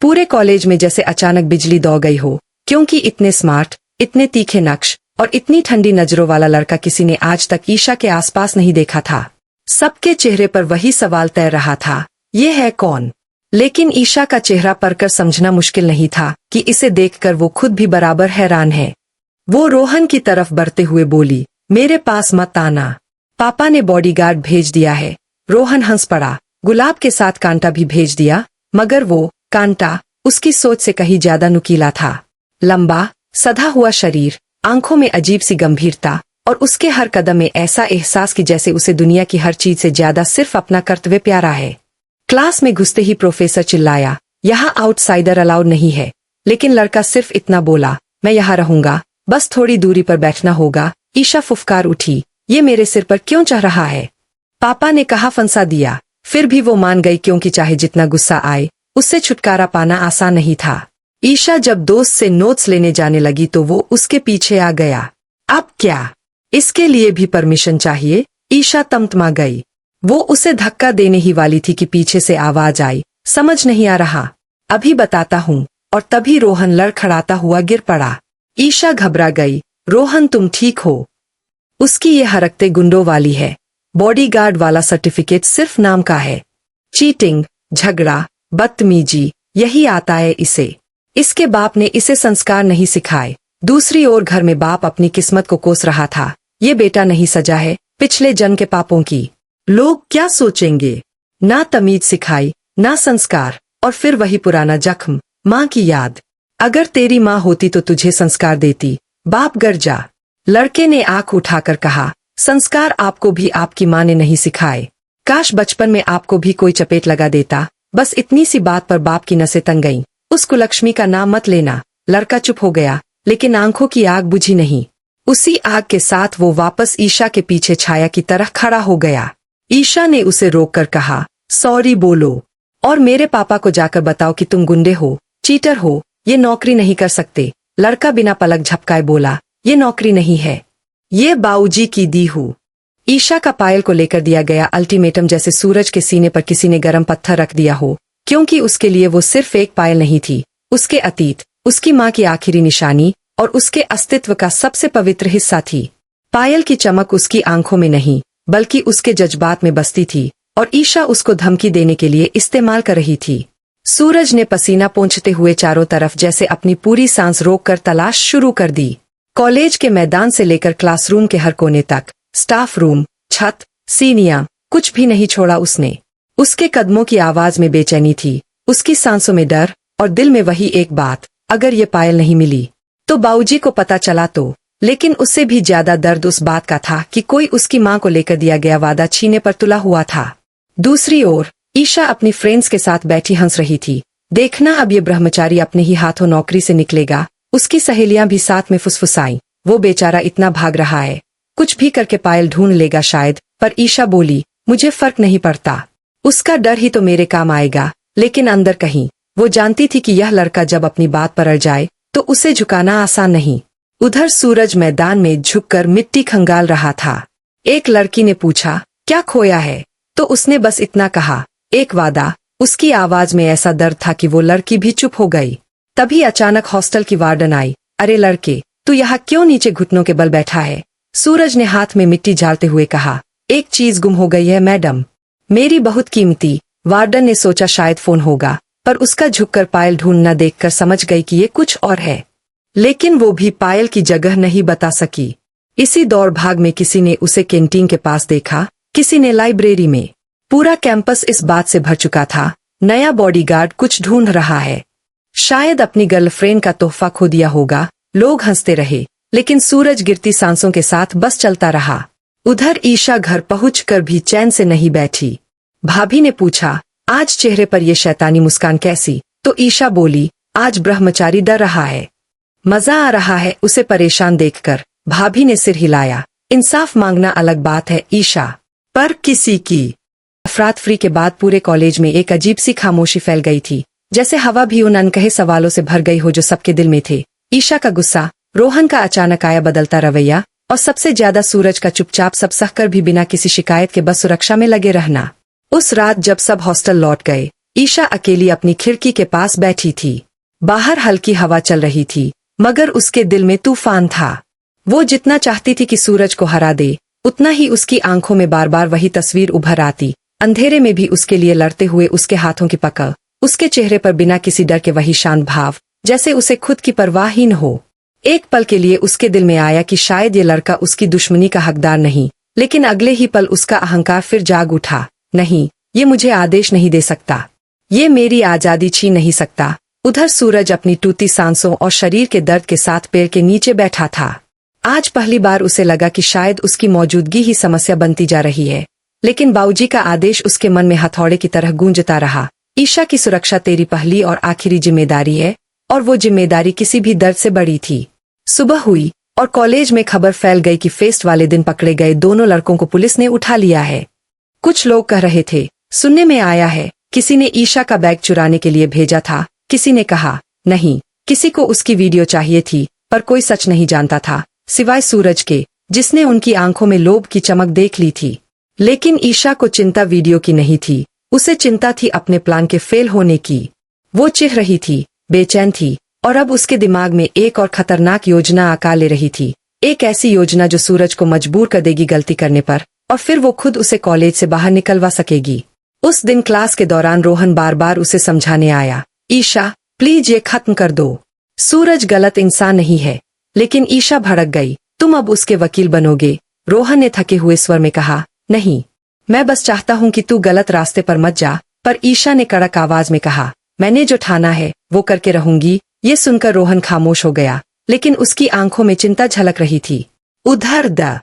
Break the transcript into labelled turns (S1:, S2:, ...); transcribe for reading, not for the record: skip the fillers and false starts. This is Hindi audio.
S1: पूरे कॉलेज में जैसे अचानक बिजली दौड़ गई हो, क्योंकि इतने स्मार्ट, इतने तीखे नक्श और इतनी ठंडी नजरों वाला लड़का किसी ने आज तक ईशा के आसपास नहीं देखा था। सबके चेहरे पर वही सवाल तैर रहा था, ये है कौन? लेकिन ईशा का चेहरा पढ़कर समझना मुश्किल नहीं था कि इसे देखकर वो खुद भी बराबर हैरान है। वो रोहन की तरफ बढ़ते हुए बोली, मेरे पास मत आना, पापा ने बॉडीगार्ड भेज दिया है। रोहन हंस पड़ा। गुलाब के साथ कांटा भी भेज दिया, मगर वो कांटा उसकी सोच से कहीं ज्यादा नुकीला था। लंबा सधा हुआ शरीर, आंखों में अजीब सी गंभीरता और उसके हर कदम में ऐसा एहसास कि जैसे उसे दुनिया की हर चीज से ज्यादा सिर्फ अपना कर्तव्य प्यारा है। क्लास में घुसते ही प्रोफेसर चिल्लाया, यहाँ आउटसाइडर अलाउड नहीं है। लेकिन लड़का सिर्फ इतना बोला, मैं यहाँ रहूंगा, बस थोड़ी दूरी पर बैठना होगा। ईशा फुफकार उठी, ये मेरे सिर पर क्यों चढ़ रहा है? पापा ने कहा फंसा दिया। फिर भी वो मान गई, क्योंकि चाहे जितना गुस्सा आए, उससे छुटकारा पाना आसान नहीं था। ईशा जब दोस्त से नोट्स लेने जाने लगी तो वो उसके पीछे आ गया। अब क्या इसके लिए भी परमिशन चाहिए? ईशा तमतमा गई। वो उसे धक्का देने ही वाली थी कि पीछे से आवाज आई, समझ नहीं आ रहा? अभी बताता हूँ। और तभी रोहन लड़खड़ाता हुआ गिर पड़ा। ईशा घबरा गई। रोहन, तुम ठीक हो? उसकी ये हरकतें गुंडों वाली है। बॉडीगार्ड वाला सर्टिफिकेट सिर्फ नाम का है। चीटिंग, झगड़ा, बदतमीजी, यही आता है इसे। इसके बाप ने इसे संस्कार नहीं सिखाए। दूसरी ओर घर में बाप अपनी किस्मत को कोस रहा था, ये बेटा नहीं सजा है पिछले जन्म के पापों की। लोग क्या सोचेंगे? ना तमीज सिखाई, ना संस्कार, और फिर वही पुराना जख्म, माँ की याद। अगर तेरी माँ होती तो तुझे संस्कार देती। बाप गरजा। लड़के ने आंख उठाकर कहा, संस्कार आपको भी आपकी माँ ने नहीं सिखाए। काश बचपन में आपको भी कोई चपेट लगा देता। बस इतनी सी बात पर बाप की नसें तंग गईं। उस कुलक्ष्मी का नाम मत लेना। लड़का चुप हो गया, लेकिन आंखों की आग बुझी नहीं। उसी आग के साथ वो वापस ईशा के पीछे छाया की तरह खड़ा हो गया। ईशा ने उसे रोककर कहा, सॉरी बोलो, और मेरे पापा को जाकर बताओ कि तुम गुंडे हो, चीटर हो, ये नौकरी नहीं कर सकते। लड़का बिना पलक झपकाए बोला, ये नौकरी नहीं है, ये बाऊजी की दी हूँ। ईशा का पायल को लेकर दिया गया अल्टीमेटम जैसे सूरज के सीने पर किसी ने गर्म पत्थर रख दिया हो, क्योंकि उसके लिए वो सिर्फ एक पायल नहीं थी, उसके अतीत, उसकी माँ की आखिरी निशानी और उसके अस्तित्व का सबसे पवित्र हिस्सा थी। पायल की चमक उसकी आंखों में नहीं, बल्कि उसके जज्बात में बसती थी, और ईशा उसको धमकी देने के लिए इस्तेमाल कर रही थी। सूरज ने पसीना पोंछते हुए चारों तरफ जैसे अपनी पूरी सांस रोककर तलाश शुरू कर दी। कॉलेज के मैदान से लेकर क्लासरूम के हर कोने तक, स्टाफ रूम, छत, सीनियां, कुछ भी नहीं छोड़ा उसने। उसके कदमों की आवाज में बेचैनी थी, उसकी सांसों में डर, और दिल में वही एक बात, अगर ये पायल नहीं मिली तो बाऊजी को पता चला तो। लेकिन उससे भी ज्यादा दर्द उस बात का था कि कोई उसकी माँ को लेकर दिया गया वादा छीने पर तुला हुआ था। दूसरी ओर ईशा अपनी फ्रेंड्स के साथ बैठी हंस रही थी। देखना, अब ये ब्रह्मचारी अपने ही हाथों नौकरी से निकलेगा। उसकी सहेलियां भी साथ में फुसफुसाईं, वो बेचारा इतना भाग रहा है, कुछ भी करके पायल ढूंढ लेगा शायद। पर ईशा बोली, मुझे फर्क नहीं पड़ता, उसका डर ही तो मेरे काम आएगा। लेकिन अंदर कहीं वो जानती थी कि यह लड़का जब अपनी बात पर अड़ जाए तो उसे झुकाना आसान नहीं। उधर सूरज मैदान में झुककर मिट्टी खंगाल रहा था। एक लड़की ने पूछा, क्या खोया है? तो उसने बस इतना कहा, एक वादा। उसकी आवाज में ऐसा दर्द था कि वो लड़की भी चुप हो गई। तभी अचानक हॉस्टल की वार्डन आई। अरे लड़के, तू यहाँ क्यों नीचे घुटनों के बल बैठा है? सूरज ने हाथ में मिट्टी झाड़ते हुए कहा, एक चीज गुम हो गई है मैडम, मेरी बहुत कीमती। वार्डन ने सोचा शायद फोन होगा, पर उसका झुककर पायल ढूंढना देखकर समझ गई कि ये कुछ और है। लेकिन वो भी पायल की जगह नहीं बता सकी। इसी दौड़ भाग में किसी ने उसे कैंटीन के पास देखा, किसी ने लाइब्रेरी में। पूरा कैंपस इस बात से भर चुका था, नया बॉडीगार्ड कुछ ढूंढ रहा है, शायद अपनी गर्लफ्रेंड का तोहफा खो दिया होगा। लोग हंसते रहे, लेकिन सूरज गिरती सांसों के साथ बस चलता रहा। उधर ईशा घर पहुंचकर भी चैन से नहीं बैठी। भाभी ने पूछा, आज चेहरे पर ये शैतानी मुस्कान कैसी? तो ईशा बोली, आज ब्रह्मचारी डर रहा है, मजा आ रहा है उसे परेशान देखकर। भाभी ने सिर हिलाया, इंसाफ मांगना अलग बात है ईशा, पर किसी की अफरातफरी के बाद पूरे कॉलेज में एक अजीब सी खामोशी फैल गई थी, जैसे हवा भी उन अनकहे सवालों से भर गई हो जो सबके दिल में थे। ईशा का गुस्सा, रोहन का अचानक आया बदलता रवैया, और सबसे ज्यादा सूरज का चुपचाप सब सहकर भी बिना किसी शिकायत के बस सुरक्षा में लगे रहना। उस रात जब सब हॉस्टल लौट गए, ईशा अकेली अपनी खिड़की के पास बैठी थी। बाहर हल्की हवा चल रही थी, मगर उसके दिल में तूफान था। वो जितना चाहती थी कि सूरज को हरा दे, उतना ही उसकी आंखों में बार बार वही तस्वीर उभर आती। अंधेरे में भी उसके लिए लड़ते हुए उसके हाथों की पकड़, उसके चेहरे पर बिना किसी डर के वही शांत भाव, जैसे उसे खुद की परवाह ही न हो। एक पल के लिए उसके दिल में आया कि शायद ये लड़का उसकी दुश्मनी का हकदार नहीं, लेकिन अगले ही पल उसका अहंकार फिर जाग उठा। नहीं, ये मुझे आदेश नहीं दे सकता, ये मेरी आजादी छीन नहीं सकता। उधर सूरज अपनी टूटी सांसों और शरीर के दर्द के साथ पेड़ के नीचे बैठा था। आज पहली बार उसे लगा कि शायद उसकी मौजूदगी ही समस्या बनती जा रही है, लेकिन बाबूजी का आदेश उसके मन में हथौड़े की तरह गूंजता रहा। ईशा की सुरक्षा तेरी पहली और आखिरी जिम्मेदारी है, और वो जिम्मेदारी किसी भी दर्द से बड़ी थी। सुबह हुई और कॉलेज में खबर फैल गई कि फेस्ट वाले दिन पकड़े गए दोनों लड़कों को पुलिस ने उठा लिया है। कुछ लोग कह रहे थे, सुनने में आया है किसी ने ईशा का बैग चुराने के लिए भेजा था। किसी ने कहा नहीं, किसी को उसकी वीडियो चाहिए थी, पर कोई सच नहीं जानता था सिवाय सूरज के, जिसने उनकी आंखों में लोभ की चमक देख ली थी। लेकिन ईशा को चिंता वीडियो की नहीं थी, उसे चिंता थी अपने प्लान के फेल होने की। वो चिढ़ रही थी, बेचैन थी, और अब उसके दिमाग में एक और खतरनाक योजना आकार ले रही थी। एक ऐसी योजना जो सूरज को मजबूर कर देगी गलती करने पर, और फिर वो खुद उसे कॉलेज से बाहर निकलवा सकेगी। उस दिन क्लास के दौरान रोहन बार बार उसे समझाने आया, ईशा प्लीज ये खत्म कर दो। सूरज गलत इंसान नहीं है। लेकिन ईशा भड़क गई, तुम अब उसके वकील बनोगे? रोहन ने थके हुए स्वर में कहा, नहीं, मैं बस चाहता हूँ कि तू गलत रास्ते पर मत जा। पर ईशा ने कड़क आवाज में कहा, मैंने जो ठाना है वो करके रहूंगी। ये सुनकर रोहन खामोश हो गया, लेकिन उसकी आंखों में चिंता झलक रही थी। उधर द